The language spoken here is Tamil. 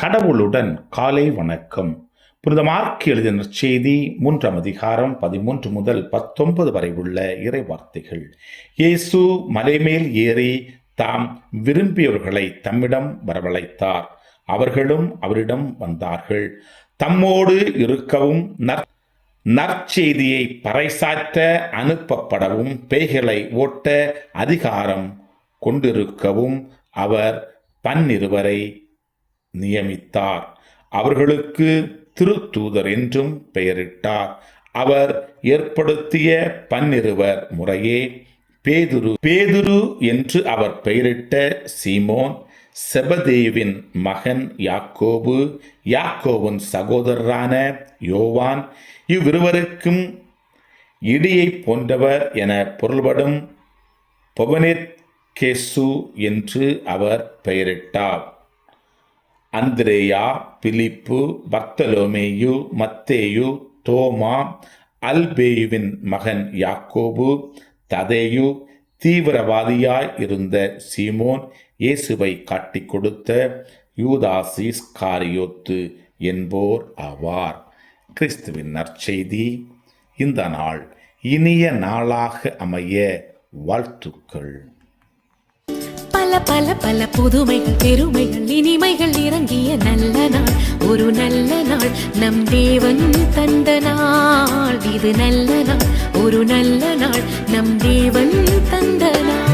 கடவுளுடன் காலை வணக்கம். புனித மார்க் எழுதின செய்தி 3ஆம் அதிகாரம் 13 முதல் 19 வரை உள்ள இறை வார்த்தைகள். இயேசு மலைமேல் ஏறி தாம் விரும்பியவர்களை தம்மிடம் வரவழைத்தார். அவர்களும் அவரிடம் வந்தார்கள். தம்மோடு இருக்கவும் நற்செய்தியை பறைசாற்ற அனுப்பப்படவும் பேய்களை ஓட்ட அதிகாரம் கொண்டிருக்கவும் அவர் 12 நியமித்தார். அவர்களுக்கு திருத்தூதர் என்றும் பெயரிட்டார். அவர் ஏற்படுத்திய 12 முறையே பேதுரு என்று அவர் பெயரிட்ட சீமோன், செபதேயுவின் மகன் யாக்கோபு, யாக்கோவின் சகோதரரான யோவான், இவ்விருவருக்கும் இடியை போன்றவர் என பொருள்படும் பொவனேத்கேசு என்று அவர் பெயரிட்டார். அந்திரேயா, பிலிப்பு, பர்த்தலோமேயு, மத்தேயு, தோமா, அல்பேயுவின் மகன் யாக்கோபு, ததேயு, தீவிரவாதியாய் இருந்த சீமோன், இயேசுவை காட்டிக் கொடுத்த யூதாஸ் இஸ்காரியோத்து என்போர் ஆவார். கிறிஸ்துவின் நற்செய்தி. இந்த நாள் இனிய நாளாக அமைய வாழ்த்துக்கள். பல பல பல புதுமைகள், பெருமைகள், இனிமைகள் இறங்கிய நல்ல நாள், ஒரு நல்ல நாள், நம் தேவன் தந்த நாள். இது நல்ல நாள், ஒரு நல்ல நாள், நம் தேவன் தந்த நாள்.